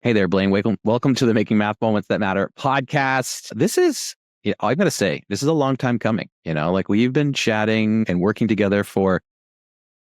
Hey there, Blaine. Welcome to the Making Math Moments That Matter podcast. I'm going to say, this is a long time coming. Like we've been chatting and working together for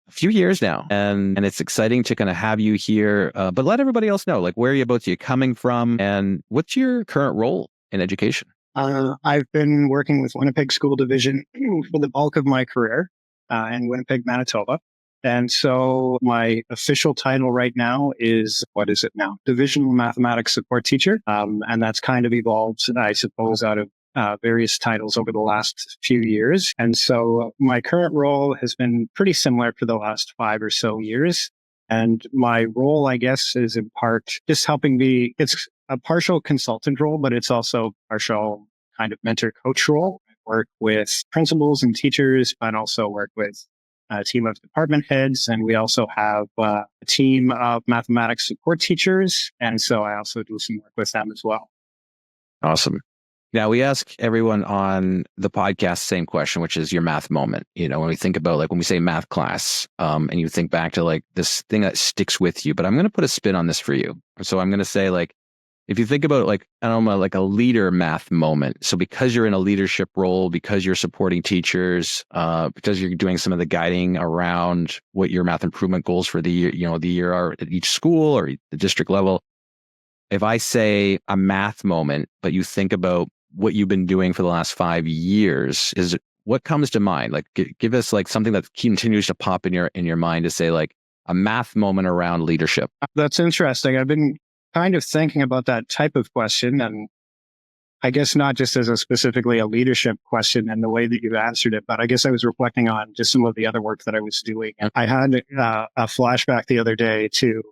a few years now, and it's exciting to kind of have you here. But let everybody else know, like, where are you coming from, and what's your current role in education? I've been working with Winnipeg School Division for the bulk of my career in Winnipeg, Manitoba. And so my official title right now is, what is it now? Divisional Mathematics Support Teacher. And that's kind of evolved, I suppose, out of various titles over the last few years. And so my current role has been pretty similar for the last 5 or so years. And my role, I guess, is in part just helping it's a partial consultant role, but it's also partial kind of mentor coach role. I work with principals and teachers, but also work with a team of department heads. And we also have a team of mathematics support teachers. And so I also do some work with them as well. Awesome. Now, we ask everyone on the podcast same question, which is your math moment. When we think about, like, when we say math class, and you think back to like this thing that sticks with you, but I'm going to put a spin on this for you. So I'm going to say, like, if you think about, like, I don't know, like a leader math moment. So because you're in a leadership role, because you're supporting teachers, because you're doing some of the guiding around what your math improvement goals for the year are at each school or the district level. If I say a math moment, but you think about what you've been doing for the last 5 years, what comes to mind? Like, give us like something that continues to pop in your mind to say, like, a math moment around leadership. That's interesting. I've been kind of thinking about that type of question, and I guess not just as specifically a leadership question and the way that you've answered it, but I guess I was reflecting on just some of the other work that I was doing. And I had a flashback the other day to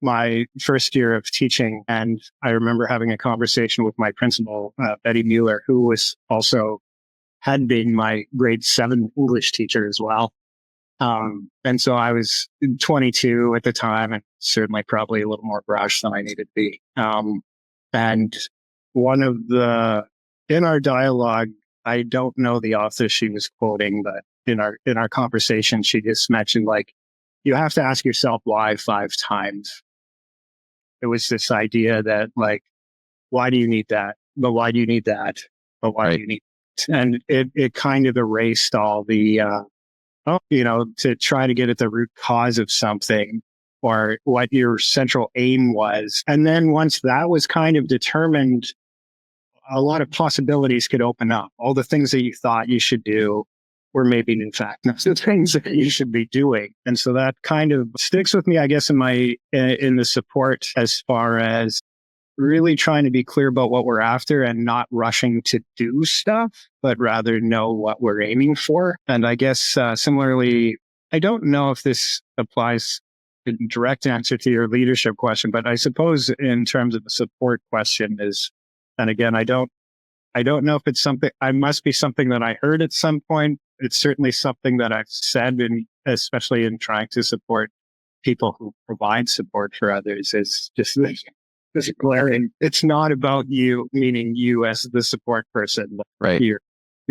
my first year of teaching. And I remember having a conversation with my principal, Betty Mueller, who had been my grade 7 English teacher as well. And so I was 22 at the time, and certainly probably a little more brash than I needed to be. And in our dialogue, I don't know the author she was quoting, but in our conversation, she just mentioned, like, you have to ask yourself why 5 times. It was this idea that, like, why do you need that? But why do you need that? But why do you need it? And it kind of erased all the, to try to get at the root cause of something or what your central aim was. And then once that was kind of determined, a lot of possibilities could open up. All the things that you thought you should do were maybe in fact not the things that you should be doing. And so that kind of sticks with me, I guess, in the support, as far as really trying to be clear about what we're after and not rushing to do stuff, but rather know what we're aiming for. And I guess similarly, I don't know if this applies in direct answer to your leadership question, but I suppose in terms of the support question and again, I don't know if it's something, I must be something that I heard at some point. It's certainly something that I've said, especially in trying to support people who provide support for others, is just this glaring. It's not about you, meaning you as the support person. Right. You're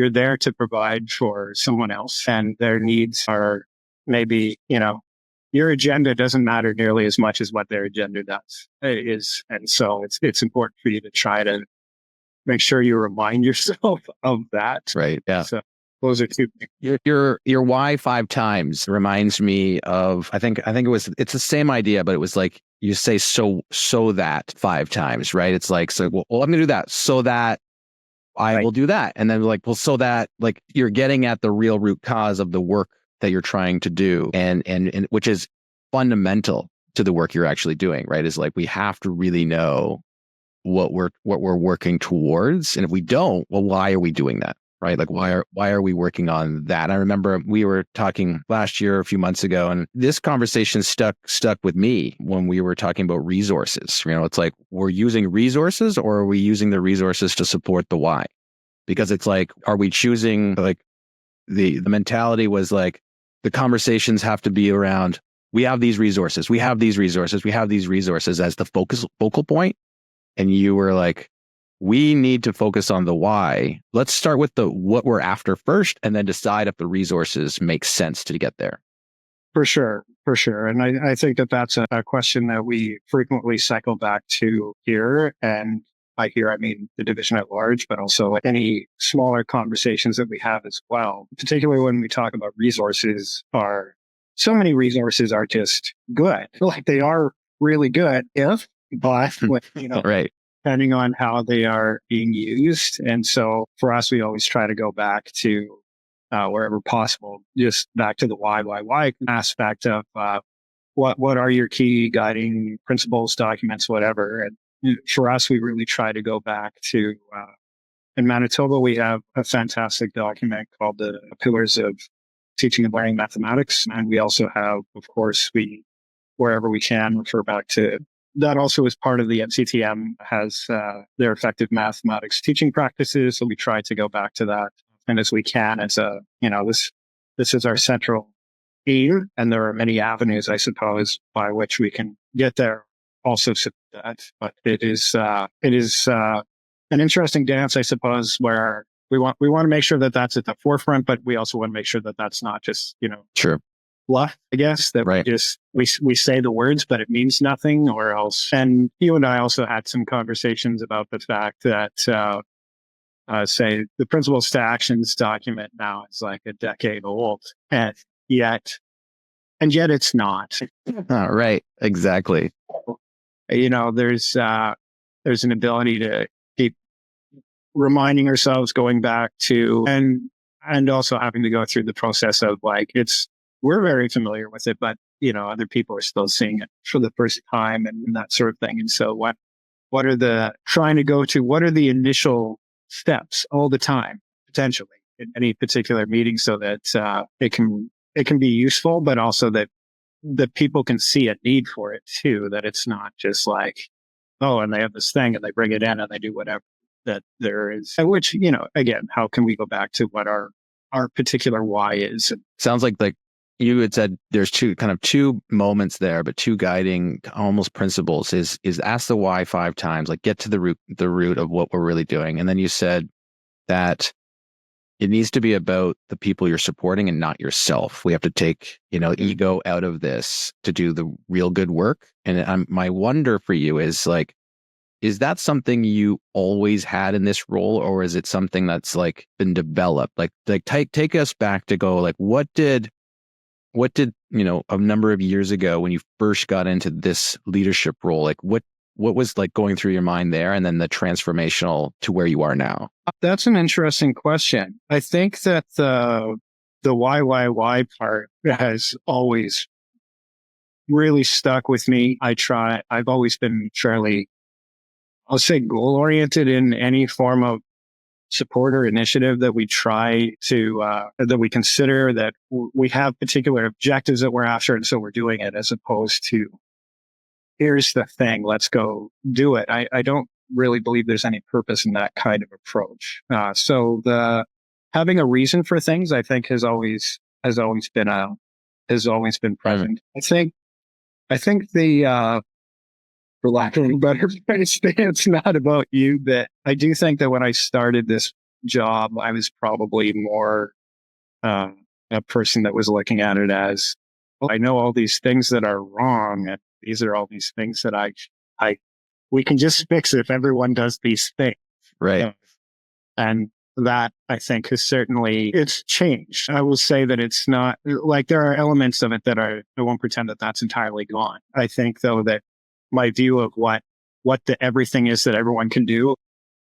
there to provide for someone else, and their needs are maybe, your agenda doesn't matter nearly as much as what their agenda is. And so it's important for you to try to make sure you remind yourself of that. Right. Yeah. So those are 2 things. Your why 5 times reminds me of, it's the same idea, but it was like, you say so that 5 times, right? It's like, so, well, I'm going to do that so that I will do that. And then, like, well, so that, like, you're getting at the real root cause of the work that you're trying to do, and which is fundamental to the work you're actually doing, right? Is like, we have to really know what we're working towards. And if we don't, well, why are we doing that? Right? Like, why are we working on that? And I remember we were talking last year, a few months ago, and this conversation stuck with me when we were talking about resources. It's like, we're using resources, or are we using the resources to support the why? Because it's like, are we choosing, like, the mentality was like, the conversations have to be around, we have these resources, we have these resources, we have these resources as the focal point. And you were like, we need to focus on the why. Let's start with what we're after first, and then decide if the resources make sense to get there. For sure. For sure. And I think that that's a question that we frequently cycle back to here. And by here, I mean the division at large, but also any smaller conversations that we have as well, particularly when we talk about resources so many resources are just good. Like they are really good but Right. depending on how they are being used. And so for us, we always try to go back to wherever possible, just back to the why aspect of what are your key guiding principles, documents, whatever. And for us, we really try to go back to, in Manitoba, we have a fantastic document called the Pillars of Teaching and Learning Mathematics. And we also have, of course, wherever we can, refer back to that. Also is part of the MCTM has their effective mathematics teaching practices. So we try to go back to that. And as we can, this is our central aim. And there are many avenues, I suppose, by which we can get there. Also, that, but it is an interesting dance, I suppose, where we want to make sure that that's at the forefront, but we also want to make sure that that's not just Sure. fluff. I guess that Right. we say the words, but it means nothing, or else. And you and I also had some conversations about the fact that. Say the principles to actions document now is like a decade old, and yet it's not. Right. Exactly. There's an ability to keep reminding ourselves, going back to, and also having to go through the process of we're very familiar with it, but other people are still seeing it for the first time and that sort of thing. And so what are the initial steps all the time, potentially in any particular meeting, so that it can be useful, but also that people can see a need for it too, that it's not just and they have this thing and they bring it in and they do whatever, that there is, which, again, how can we go back to what our particular why is? Sounds like you had said there's two moments there, but two guiding almost principles is ask the why 5 times, get to the root of what we're really doing. And then you said that it needs to be about the people you're supporting and not yourself. We have to take, ego out of this to do the real good work. And my wonder for you is is that something you always had in this role, or is it something that's been developed? Take us back to go, what did a number of years ago when you first got into this leadership role, what was going through your mind there, and then the transformational to where you are now? That's an interesting question. I think that the why part has always really stuck with me. I've always been fairly, I'll say, goal oriented in any form of support or initiative that we try to, that we consider, that we have particular objectives that we're after. And so we're doing it, as opposed to, here's the thing, let's go do it. I don't really believe there's any purpose in that kind of approach. So having a reason for things, I think, has always been present. I think for lack of a better phrase, it's not about you, but I do think that when I started this job, I was probably more a person that was looking at it as, I know all these things that are wrong, and these are all these things that we can just fix if everyone does these things. Right. And that, I think, it's changed. I will say that it's not there are elements of it that I won't pretend that that's entirely gone. I think, though, that my view of what the everything is that everyone can do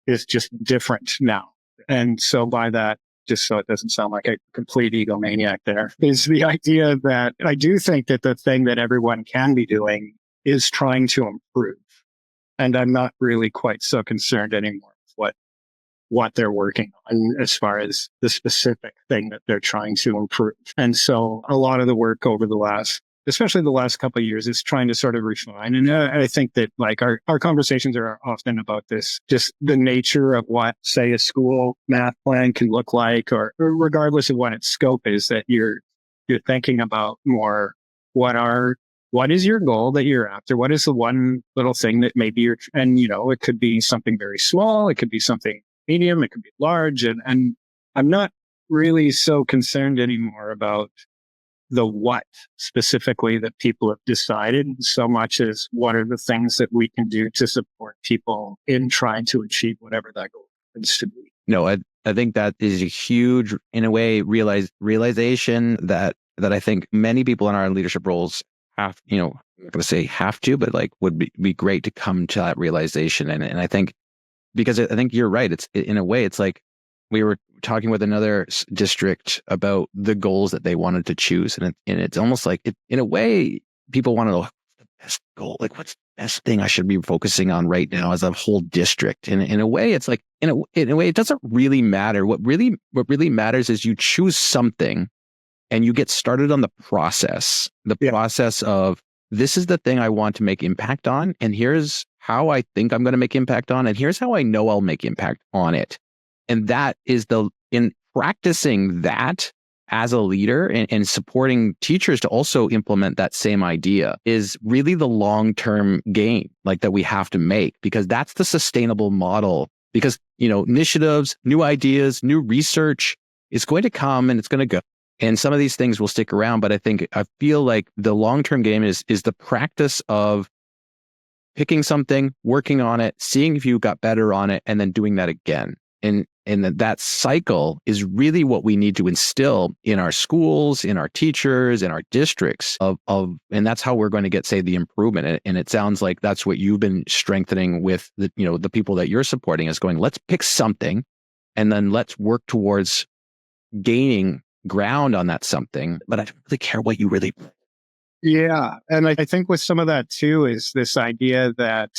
is just different now. And so by that, just so it doesn't sound like a complete egomaniac there, is the idea that I do think that the thing that everyone can be doing is trying to improve. And I'm not really quite so concerned anymore with what they're working on as far as the specific thing that they're trying to improve. And so a lot of the work over especially the last couple of years, is trying to sort of refine. And I think that our conversations are often about this, just the nature of what, say, a school math plan can look like, or regardless of what its scope is, that you're thinking about more what is your goal that you're after? What is the one little thing that maybe it could be something very small. It could be something medium. It could be large. And I'm not really so concerned anymore about the what specifically that people have decided so much as what are the things that we can do to support people in trying to achieve whatever that goal is to be. No, I think that is a huge, in a way, realization that I think many people in our leadership roles have, I'm not going to say have to, but like would be great to come to that realization. And I think, because I think you're right. It's in a way, it's like we were talking with another district about the goals that they wanted to choose. And it's almost like in a way, people want to know the best goal, like what's the best thing I should be focusing on right now as a whole district. And in a way, it's like, in a way, it doesn't really matter. What really matters is you choose something and you get started on the process, process of, this is the thing I want to make impact on. And here's how I think I'm going to make impact on. And here's how I know I'll make impact on it. And that is in practicing that as a leader and supporting teachers to also implement that same idea is really the long-term gain, like that we have to make, because that's the sustainable model. Because, initiatives, new ideas, new research is going to come and it's going to go. And some of these things will stick around. But I feel like the long-term game is the practice of picking something, working on it, seeing if you got better on it, and then doing that again. And that cycle is really what we need to instill in our schools, in our teachers, in our districts and that's how we're going to get, say, the improvement. And it sounds like that's what you've been strengthening with the people that you're supporting, is going, let's pick something and then let's work towards gaining ground on that something. But I don't really care what you really. Yeah. And I think with some of that too is this idea that,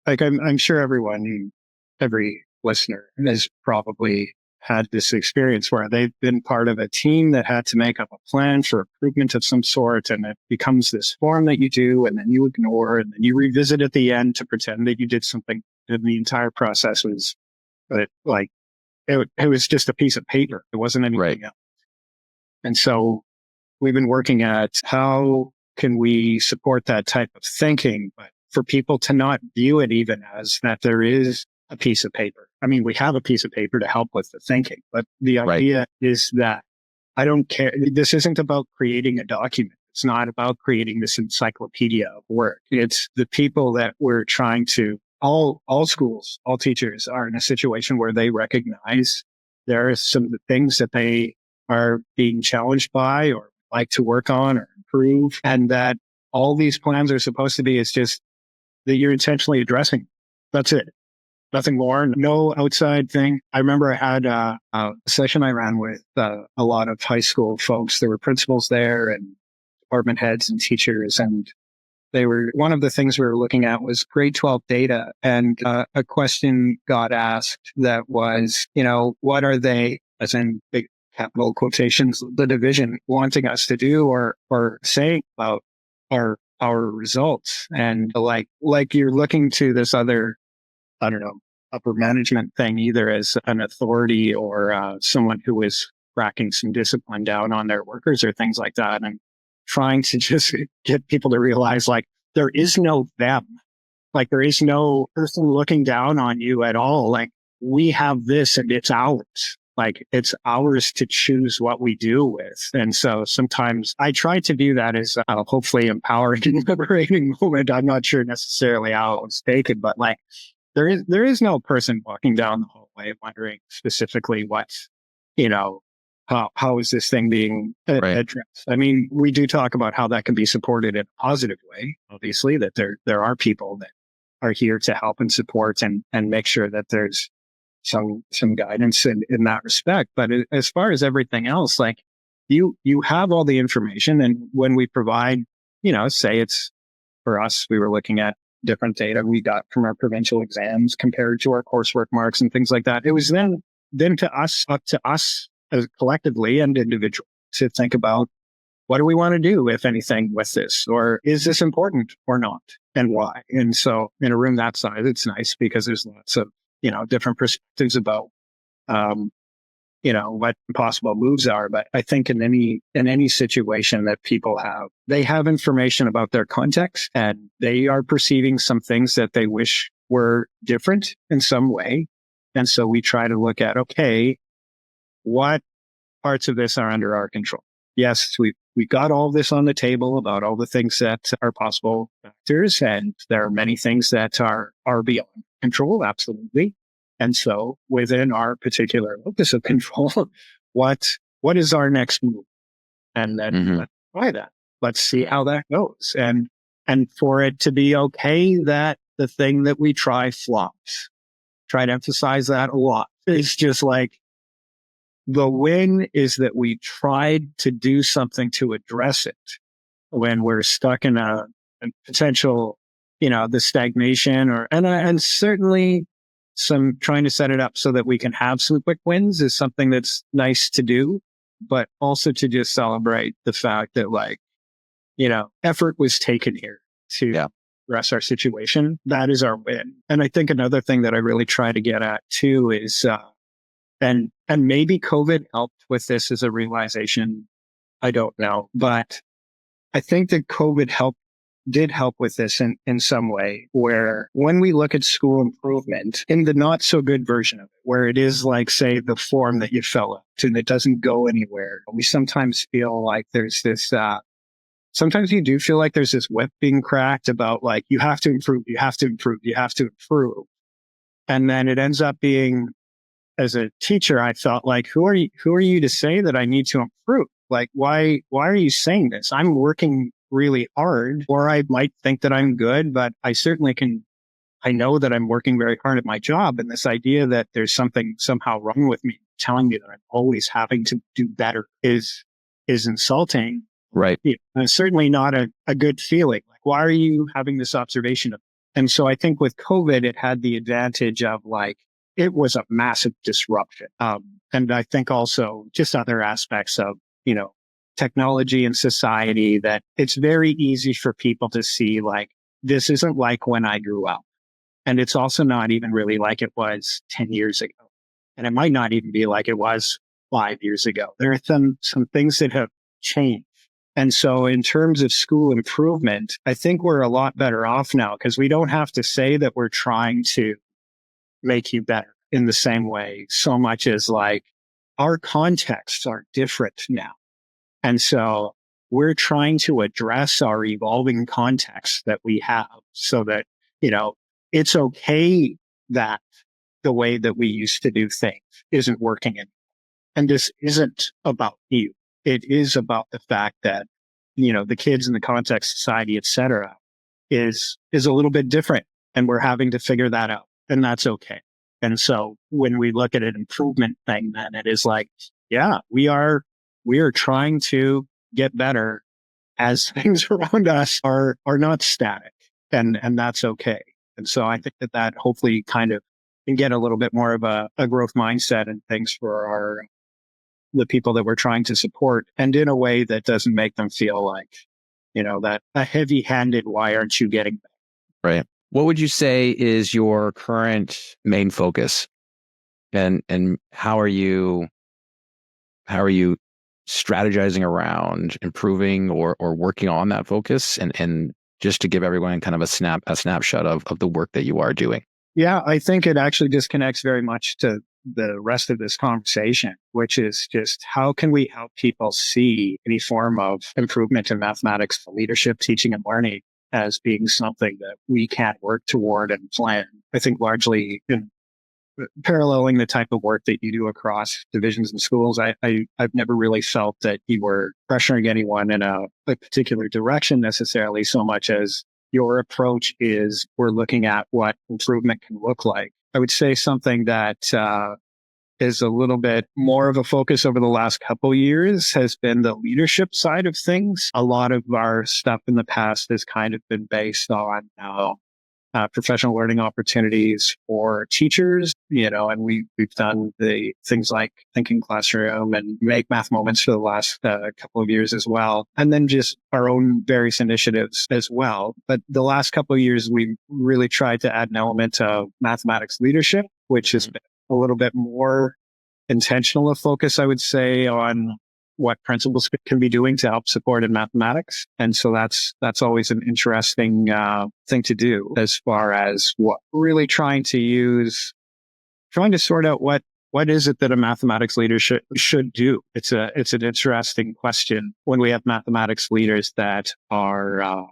I'm sure every listener has probably had this experience where they've been part of a team that had to make up a plan for improvement of some sort. And it becomes this form that you do, and then you ignore, and then you revisit at the end to pretend that you did something. And the entire process was it was just a piece of paper. It wasn't anything else. And so we've been working at how can we support that type of thinking, but for people to not view it even as that there is a piece of paper. I mean, we have a piece of paper to help with the thinking, but the idea is that I don't care. This isn't about creating a document. It's not about creating this encyclopedia of work. It's the people that we're trying to, all schools, all teachers are in a situation where they recognize there are some things that they are being challenged by or like to work on or improve. And that all these plans are supposed to be is just that you're intentionally addressing. That's it. Nothing more, no outside thing. I remember I had a session I ran with a lot of high school folks. There were principals there and department heads and teachers. And one of the things we were looking at was grade 12 data. And a question got asked that was, what are they, as in big capital quotations, the division wanting us to do or saying about our results? And like you're looking to this other, I don't know, upper management thing, either as an authority or someone who is cracking some discipline down on their workers or things like that. And trying to just get people to realize, like, there is no them. Like, there is no person looking down on you at all. Like, we have this and it's ours. Like, it's ours to choose what we do with. And so sometimes I try to view that as hopefully empowering and liberating moment. I'm not sure necessarily how it was taken, but like, there is no person walking down the hallway wondering specifically what's, how is this thing being addressed? I mean, we do talk about how that can be supported in a positive way. Obviously, that there are people that are here to help and support and make sure that there's some guidance in that respect. But as far as everything else, like you have all the information, and when we provide, say it's for us, we were looking at different data we got from our provincial exams compared to our coursework marks and things like that. It was then up to us as collectively and individually to think about, what do we want to do, if anything, with this? Or is this important or not? And why? And so in a room that size, it's nice because there's lots of, different perspectives about, what possible moves are. But I think in any situation that people have, they have information about their context and they are perceiving some things that they wish were different in some way. And so we try to look at, okay, what parts of this are under our control? yes, we got all this on the table about all the things that are possible factors, and there are many things that are beyond control, absolutely. And so within our particular locus of control, what is our next move? And then let's try that. Let's see how that goes. And for it to be okay that the thing that we try flops. Try to emphasize that a lot. It's just like the win is that we tried to do something to address it when we're stuck in a potential, the stagnation and certainly some trying to set it up so that we can have some quick wins is something that's nice to do, but also to just celebrate the fact that effort was taken here to address our situation. That is our win. And I think another thing that I really try to get at too is, and maybe COVID helped with this as a realization. I don't know, but I think that COVID did help with this in some way, where when we look at school improvement in the not so good version of it, where it is like, say, the form that you fill out and it doesn't go anywhere, we sometimes feel like there's this, sometimes you do feel like there's this whip being cracked about like, you have to improve, you have to improve, you have to improve. And then it ends up being, as a teacher, I felt like, who are you to say that I need to improve? Like, why are you saying this? I'm working really hard, or I might think that I'm good, but I certainly I know that I'm working very hard at my job. And this idea that there's something somehow wrong with me, telling me that I'm always having to do better is insulting. Right. And certainly not a good feeling. Like, why are you having this observation of? And so I think with COVID, it had the advantage of like, it was a massive disruption. And I think also just other aspects of, technology and society, that it's very easy for people to see like, this isn't like when I grew up. And it's also not even really like it was 10 years ago. And it might not even be like it was 5 years ago. There are some things that have changed. And so in terms of school improvement, I think we're a lot better off now because we don't have to say that we're trying to make you better in the same way, so much as like our contexts are different now. And so we're trying to address our evolving context that we have so that, it's okay that the way that we used to do things isn't working anymore. And this isn't about you. It is about the fact that, the kids in the context, society, et cetera, is a little bit different. And we're having to figure that out. And that's okay. And so when we look at an improvement thing, then it is like, yeah, we are trying to get better as things around us are not static, and that's okay. And so I think that hopefully kind of can get a little bit more of a growth mindset and things for the people that we're trying to support, and in a way that doesn't make them feel like, that a heavy-handed, why aren't you getting better? Right. What would you say is your current main focus, and how are you strategizing around improving or working on that focus, and just to give everyone kind of a snapshot of the work that you are doing? Yeah, I think it actually disconnects very much to the rest of this conversation, which is just how can we help people see any form of improvement in mathematics, leadership, teaching, and learning as being something that we can work toward and plan. I think largely in paralleling the type of work that you do across divisions and schools, I've never really felt that you were pressuring anyone in a particular direction necessarily, so much as your approach is we're looking at what improvement can look like. I would say something that is a little bit more of a focus over the last couple years has been the leadership side of things. A lot of our stuff in the past has kind of been based on professional learning opportunities for teachers, and we've done the things like Thinking Classroom and Make Math Moments for the last couple of years as well. And then just our own various initiatives as well. But the last couple of years, we've really tried to add an element of mathematics leadership, which has been a little bit more intentional of focus, I would say, on what principals can be doing to help support in mathematics. And so that's always an interesting thing to do as far as what really trying to sort out what what is it that a mathematics leader should do? It's an interesting question. When we have mathematics leaders that are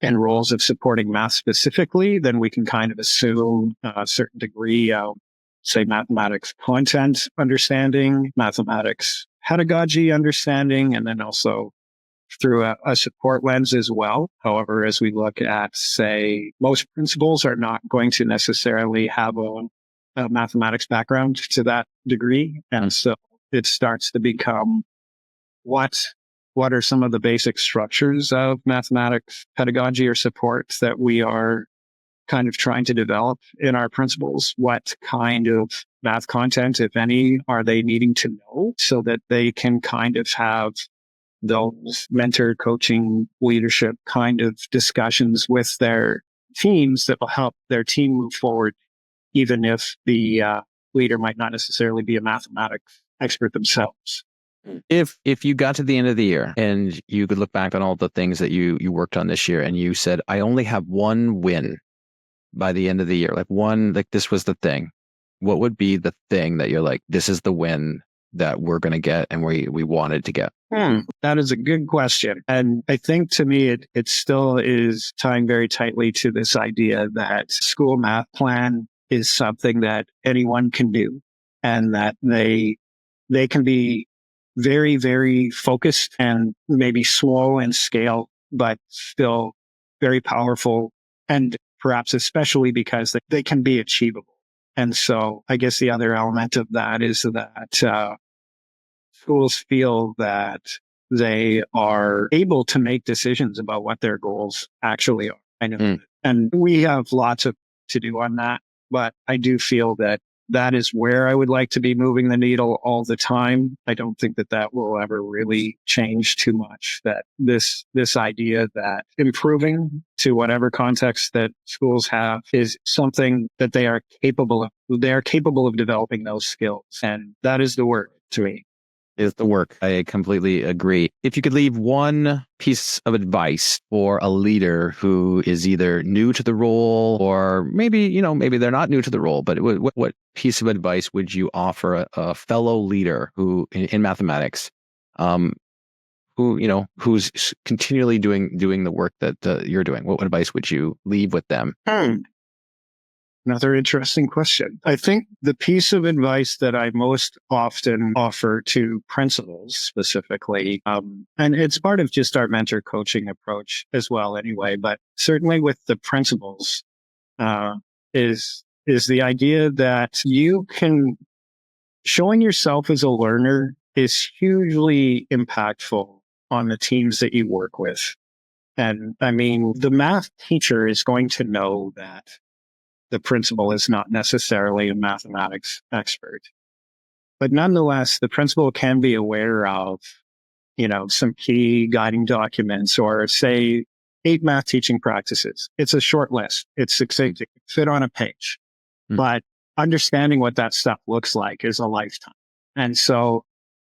in roles of supporting math specifically, then we can kind of assume a certain degree of, say, mathematics content understanding, mathematics pedagogy understanding, and then also through a support lens as well. However, as we look at, say, most principals are not going to necessarily have a mathematics background to that degree. And so it starts to become what are some of the basic structures of mathematics pedagogy or support that we are kind of trying to develop in our principals? What kind of math content, if any, are they needing to know so that they can kind of have those mentor coaching leadership kind of discussions with their teams that will help their team move forward, even if the leader might not necessarily be a mathematics expert themselves. If you got to the end of the year and you could look back on all the things that you worked on this year and you said, I only have one win by the end of the year, like this was the thing, what would be the thing that you're like, this is the win that we're going to get and we wanted to get? That is a good question. And I think to me, it still is tying very tightly to this idea that school math plan is something that anyone can do and that they can be very, very focused and maybe slow in scale, but still very powerful. And perhaps especially because they can be achievable. And so I guess the other element of that is that schools feel that they are able to make decisions about what their goals actually are. I know, and we have lots to do on that, but I do feel that is where I would like to be moving the needle all the time. I don't think that will ever really change too much. That this idea that improving to whatever context that schools have is something that they are capable of. They are capable of developing those skills, and that is the work to me. Is the work. I completely agree. If you could leave one piece of advice for a leader who is either new to the role or maybe they're not new to the role, but what piece of advice would you offer a fellow leader who in mathematics, who's continually doing the work that you're doing? What advice would you leave with them? Another interesting question. I think the piece of advice that I most often offer to principals specifically, and it's part of just our mentor coaching approach as well anyway, but certainly with the principals, is the idea that showing yourself as a learner is hugely impactful on the teams that you work with. And I mean, the math teacher is going to know that the principal is not necessarily a mathematics expert. But nonetheless, the principal can be aware of, some key guiding documents or say 8 math teaching practices. It's a short list. It's succinct. It can fit on a page. But understanding what that stuff looks like is a lifetime. And so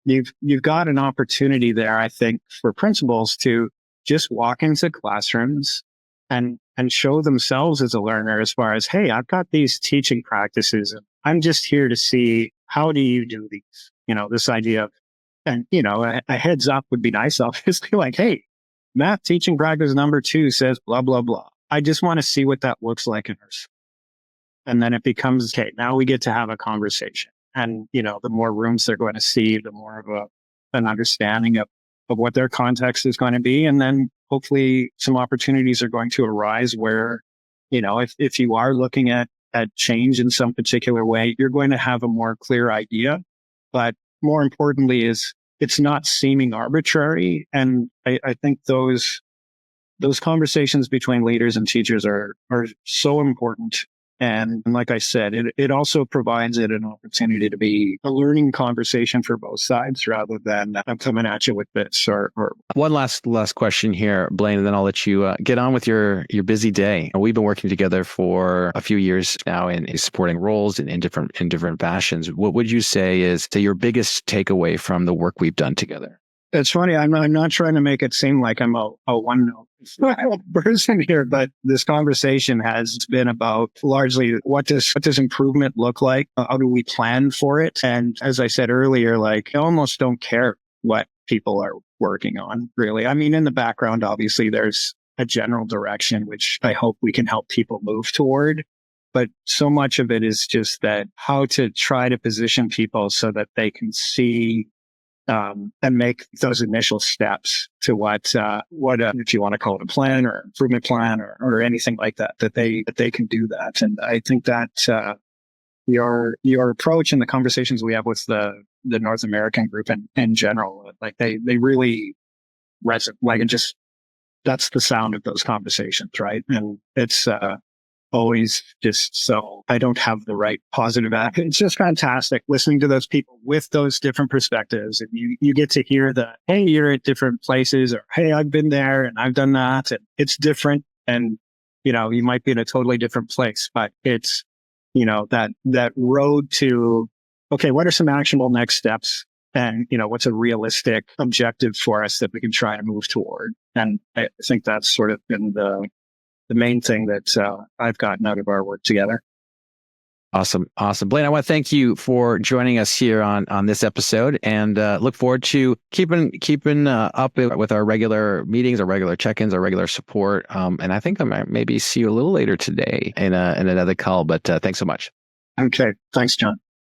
you've got an opportunity there, I think, for principals to just walk into classrooms and show themselves as a learner as far as, hey, I've got these teaching practices and I'm just here to see, how do you do these? This idea of, and, a heads up would be nice, obviously, like, hey, math teaching practice number 2 says blah, blah, blah. I just want to see what that looks like in our school. And then it becomes, okay, now we get to have a conversation. And, the more rooms they're going to see, the more of an understanding of what their context is going to be. And then hopefully some opportunities are going to arise where, if you are looking at change in some particular way, you're going to have a more clear idea. But more importantly is it's not seeming arbitrary. And I think those conversations between leaders and teachers are so important. And like I said, it also provides it an opportunity to be a learning conversation for both sides rather than I'm coming at you with this or. One last question here, Blaine, and then I'll let you get on with your busy day. We've been working together for a few years now in supporting roles in different fashions. What would you say is your biggest takeaway from the work we've done together? It's funny. I'm not trying to make it seem like I'm a one-note person here, but this conversation has been about largely what does improvement look like? How do we plan for it? And as I said earlier, like I almost don't care what people are working on, really. I mean, in the background, obviously, there's a general direction, which I hope we can help people move toward. But so much of it is just that how to try to position people so that they can see and make those initial steps to what if you want to call it a plan or improvement plan or anything like that, that they can do that. And I think that your approach and the conversations we have with the North American group in general, like they really resonate. Like it just that's the sound of those conversations, right? And it's always just so I don't have the right positive attitude. It's just fantastic listening to those people with those different perspectives. And you get to hear the, hey, you're at different places, or hey, I've been there and I've done that. And it's different. And, you know, you might be in a totally different place, but it's, you know, that road to, okay, what are some actionable next steps? And, you know, what's a realistic objective for us that we can try to move toward? And I think that's sort of been the main thing that I've gotten out of our work together. Awesome. Blaine, I want to thank you for joining us here on this episode, and look forward to keeping up with our regular meetings, our regular check-ins, our regular support. And I think I might maybe see you a little later today in another call, but thanks so much. Okay. Thanks, John.